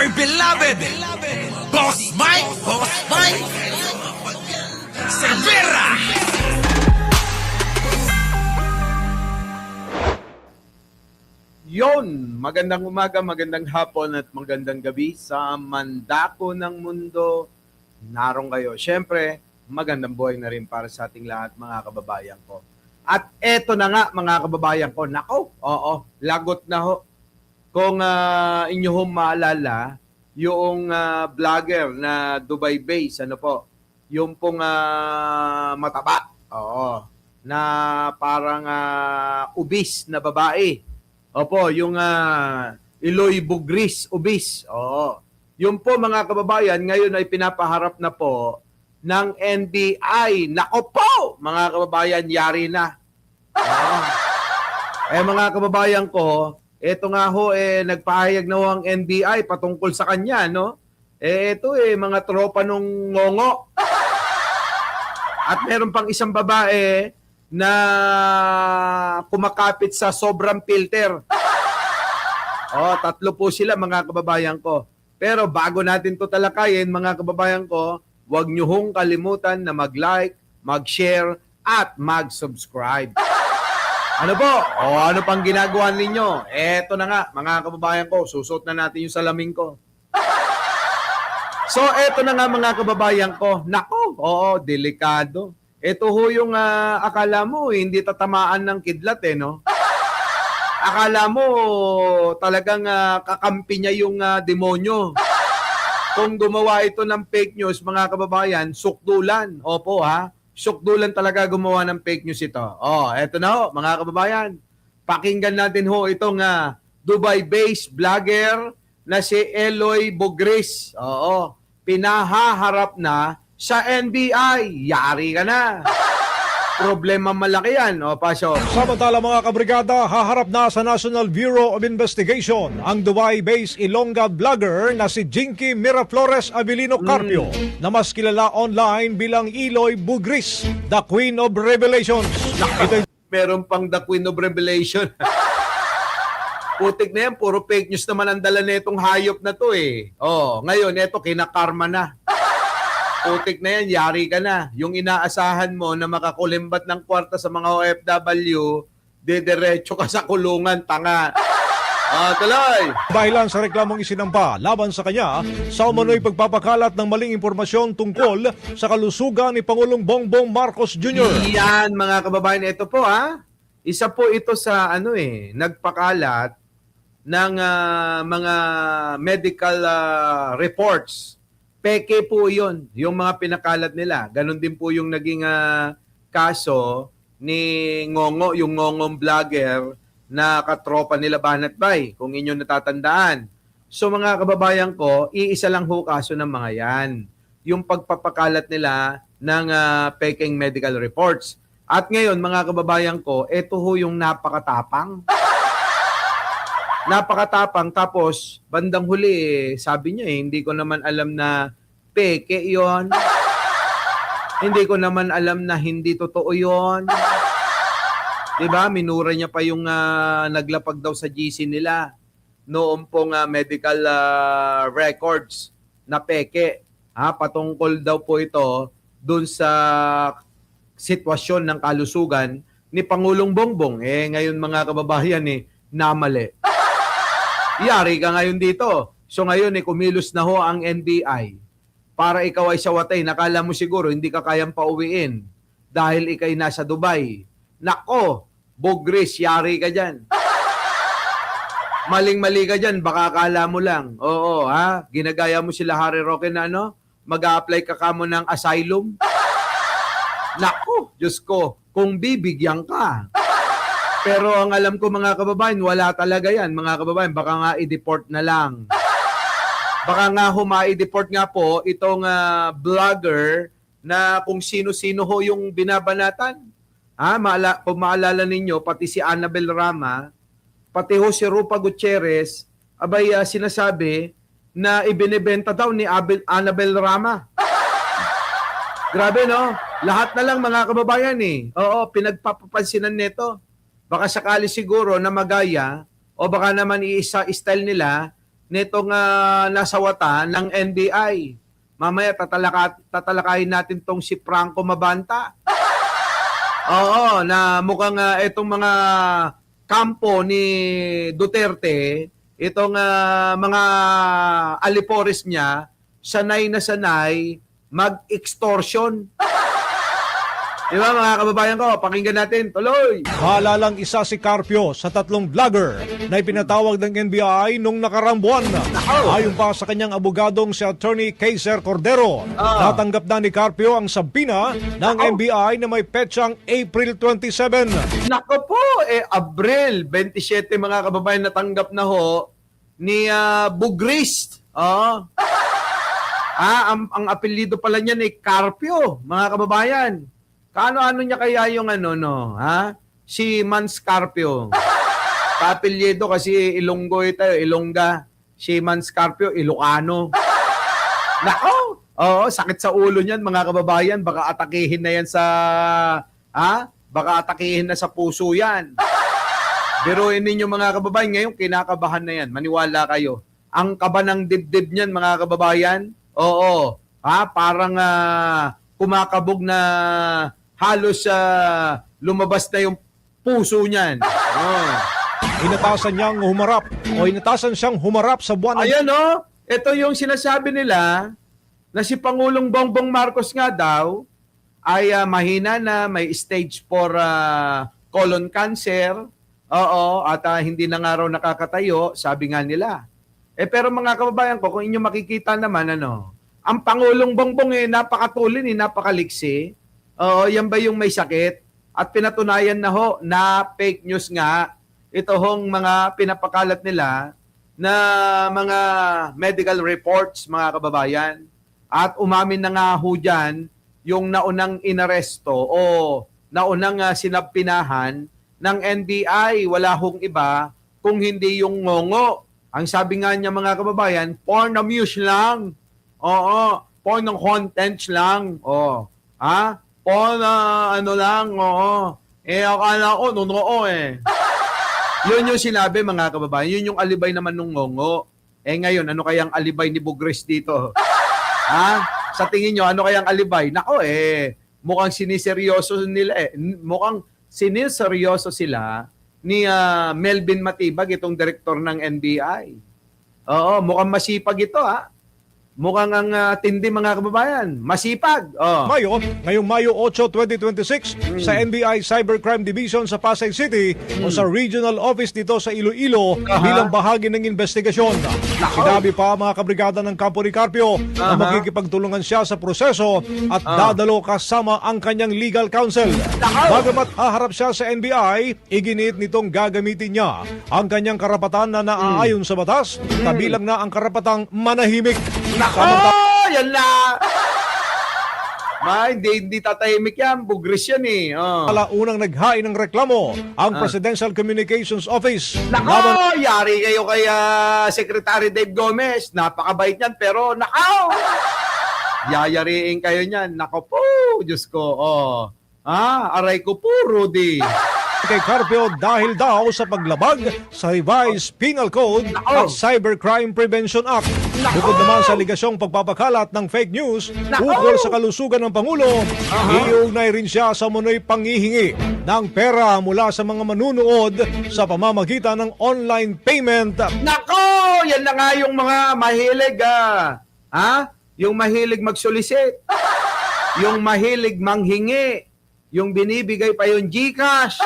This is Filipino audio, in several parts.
dear beloved, Boss Mike, Cervera. Yon, magandang umaga, magandang hapon at magandang gabi sa mandako ng mundo. Narong kayo. Siyempre, magandang buhay na rin para sa ating lahat mga kababayan ko. At eto na nga mga kababayan ko, nako, lagot na ho. Kung inyo hong maalala, yung vlogger na Dubai base, yung pong mataba, na parang ubis na babae. Opo, yung Iloy Bugris ubis. Yung po mga kababayan, ngayon ay pinapaharap na po ng NBI. Nako po, mga kababayan, yari na. Mga kababayan ko, eto nga ho, nagpahayag na ho ang NBI patungkol sa kanya, no? Ito mga tropa nung ngongo. At meron pang isang babae na kumakapit sa sobrang filter. Tatlo po sila mga kababayan ko. Pero bago natin to talakayin mga kababayan ko, huwag nyo hong kalimutan na mag-like, mag-share, at mag-subscribe. Ano po? Ano pang ginagawa ninyo? Eto na nga mga kababayan ko, susot na natin yung salamin ko. So eto na nga mga kababayan ko, nako, delikado. Ito ho yung akala mo hindi tatamaan ng kidlat no? Akala mo talagang kakampi niya yung demonyo. Kung gumawa ito ng fake news mga kababayan, sukdulan. Opo sukdulan talaga gumawa ng fake news ito. Eto na ho mga kababayan. Pakinggan natin ho itong Dubai-based vlogger na si Eloy Bugris. Pinahaharap na sa NBI. Yari ka na. Problema malaki yan. Pasyo. Samantala mga kabrigada, haharap na sa National Bureau of Investigation ang Dubai-based Ilongga vlogger na si Jinky Miraflores Abilino Carpio na mas kilala online bilang Iloy Bugris, the Queen of Revelations. Meron pang the Queen of Revelation. Putik na yan, puro fake news naman ang dala netong hayop na to ngayon, eto kinakarma na. Putik na yan, yari ka na. Yung inaasahan mo na makakulimbat ng kwarta sa mga OFW, diretso ka sa kulungan, tanga. Tuloy! Dahilan sa reklamong isinampa laban sa kanya sa umano'y pagpapakalat ng maling impormasyon tungkol sa kalusugan ni Pangulong Bongbong Marcos Jr. Yan mga kababayan, ito po isa po ito sa nagpakalat ng mga medical reports. Peke po yun, yung mga pinakalat nila. Ganon din po yung naging kaso ni Ngongo, yung Ngongong vlogger na katropa nila Banat Bay, kung inyo natatandaan. So mga kababayan ko, iisa lang ho kaso ng mga yan. Yung pagpapakalat nila ng peking medical reports. At ngayon mga kababayan ko, ito ho yung napakatapang. Napakatapang, tapos bandang huli sabi niya hindi ko naman alam na peke yon. Hindi ko naman alam na hindi totoo yon. Diba? Minura niya pa yung naglapag daw sa GC nila noong pong medical records na peke. Patungkol daw po ito dun sa sitwasyon ng kalusugan ni Pangulong Bongbong. Ngayon mga kababayan namali. Yari ka ngayon dito. So ngayon kumilos na ho ang NBI para ikaw ay sawatay. Nakala mo siguro hindi ka kayang pauwiin dahil ikay nasa Dubai. Nako, Bugris, yari ka dyan. Maling-mali ka dyan, baka akala mo lang. Ginagaya mo sila Harry Roque na mag-a-apply ka kamo ng asylum. Nako, Diyos ko, kung bibigyan ka. Pero ang alam ko mga kababayan, wala talaga yan. Mga kababayan, baka nga i-deport na lang. Baka nga i-deport nga po itong vlogger na kung sino-sino ho yung binabanatan. Kung maalala ninyo, pati si Annabel Rama, pati ho si Rupa Gutierrez, sinasabi na ibinebenta daw ni Annabel Rama. Grabe no? Lahat na lang mga kababayan pinagpapapansinan nito. Baka sakali siguro na magaya o baka naman iisa style nila nitong nasawatan ng NBI. Mamaya tatalakayin natin tong si Franco Mabanta. Oo, na mukhang itong mga kampo ni Duterte, itong mga alipores niya, sanay na sanay mag-extortion. Di ba mga kababayan ko, pakinggan natin, tuloy. Halalang isa si Carpio sa 3 vlogger na ipinatawag ng NBI nung nakarang buwan. Ayon pa sa kanyang abogadong si Attorney Kaiser Cordero, natanggap na ni Carpio ang sabina ng NBI na may petsang April 27. Nako po, Abril 27 mga kababayan natanggap na ho ni Bugrist. Ang apelyido pala niya ni Carpio, mga kababayan. Kaano-ano niya kaya yung si Mans Carpio. Apelyido kasi Ilonggo ito, Ilongga. Si Mans Carpio, Ilocano. Nako! Oo, sakit sa ulo niyan mga kababayan. Baka atakihin na yan baka atakihin na sa puso yan. Biruin ninyo mga kababayan, ngayon kinakabahan na yan. Maniwala kayo. Ang kaba ng dibdib niyan mga kababayan, oo. Parang kumakabog na halos lumabas na yung puso niyan. Inatasan siyang humarap sa buwan ng... Ayan ito yung sinasabi nila na si Pangulong Bongbong Marcos nga daw ay mahina na, may stage 4 colon cancer. Oo, at hindi na nga raw nakakatayo, sabi nga nila. Pero mga kababayan ko, kung inyo makikita naman, ang Pangulong Bongbong napakatulin, napakaliksi. Oo, yan ba yung may sakit? At pinatunayan na na fake news nga ito hong mga pinapakalat nila na mga medical reports, mga kababayan. At umamin na nga dyan yung naunang inaresto o naunang sinapinahan ng NBI. Wala hong iba kung hindi yung ngongo. Ang sabi nga niya mga kababayan, porn amuse lang. Oo, porn ng contents lang. Porn lang, akala ko, Yun yung sinabi mga kababayan, yun yung alibay naman nung ngongo. Ngayon, ano kayang alibay ni Bugres dito? Sa tingin nyo, ano kayang alibay? Nako mukhang siniseryoso sila ni Melvin Matibag, itong direktor ng NBI. Oo, mukhang masipag ito Mukhang ang tindi mga kababayan. Masipag. Ngayong Mayo 8, 2026, sa NBI Cybercrime Division sa Pasay City o sa Regional Office dito sa Iloilo bilang bahagi ng investigasyon. Sinabi pa mga kabrigada ng kampo ni Carpio na makikipagtulungan siya sa proseso at dadalo kasama ang kanyang legal counsel. Bagamat haharap siya sa NBI, iginiit nitong gagamitin niya ang kanyang karapatan na naaayon sa batas, kabilang na ang karapatang manahimik. Yan na! Hindi tatahimik yan. Bugris yan Unang naghain ng reklamo ang Presidential Communications Office. Yari kayo kay Secretary Dave Gomez. Napakabait yan, pero yayariin kayo niyan. Nako po, Diyos ko. Aray ko po, Rudy. Kay Carpio dahil daw sa paglabag sa Revised Penal Code at Cybercrime Prevention Act. Bukod naman sa aligasyong pagpapakalat ng fake news ukol sa kalusugan ng Pangulo, iugnay rin siya sa munoy panghihingi ng pera mula sa mga manunood sa pamamagitan ng online payment. Nako! Yan na nga yung mga mahilig yung mahilig magsolicit, yung mahilig manghingi, yung binibigay pa yung GCash.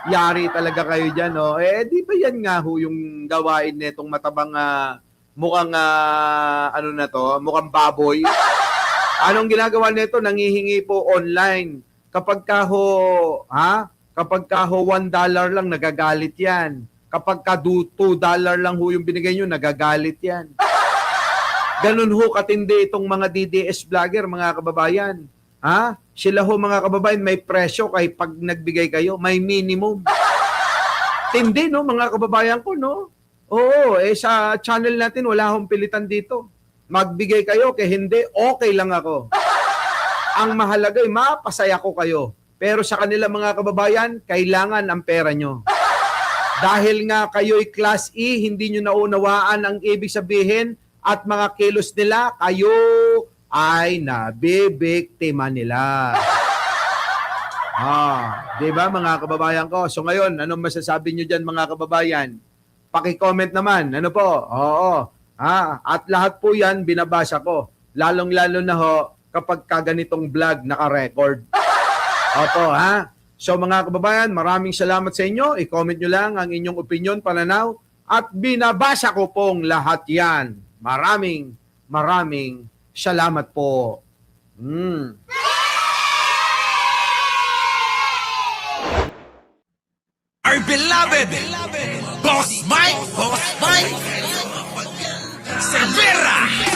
Yari talaga kayo dyan, di ba yan nga yung gawain netong matabang mukhang mukhang baboy. Anong ginagawa nito? Nangihingi po online. Kapag ka $1 lang, nagagalit yan. Kapag ka $2 lang yung binigay nyo, nagagalit yan. Ganun katindi itong mga DDS vlogger, mga kababayan. Sila mga kababayan, may presyo kay pag nagbigay kayo, may minimum. Tindi, mga kababayan ko, Oo, sa channel natin, wala akong pilitan dito. Magbigay kayo, kaya hindi, okay lang ako. Ang mahalaga, mapasaya ko kayo. Pero sa kanila mga kababayan, kailangan ang pera nyo. Dahil nga kayo'y Class E, hindi nyo naunawaan ang ibig sabihin at mga kilos nila, kayo ay nabibiktima nila. Di ba mga kababayan ko? So ngayon, anong masasabi nyo dyan mga kababayan? Paki-comment naman. Ano po? Oo. At lahat po yan binabasa ko. Lalong-lalo na ho kapag kaganitong vlog naka-record. Opo, ha? So mga kababayan, maraming salamat sa inyo. I-comment nyo lang ang inyong opinion, pananaw. At binabasa ko pong lahat yan. Maraming salamat po. Our beloved Boss Mike Cervera.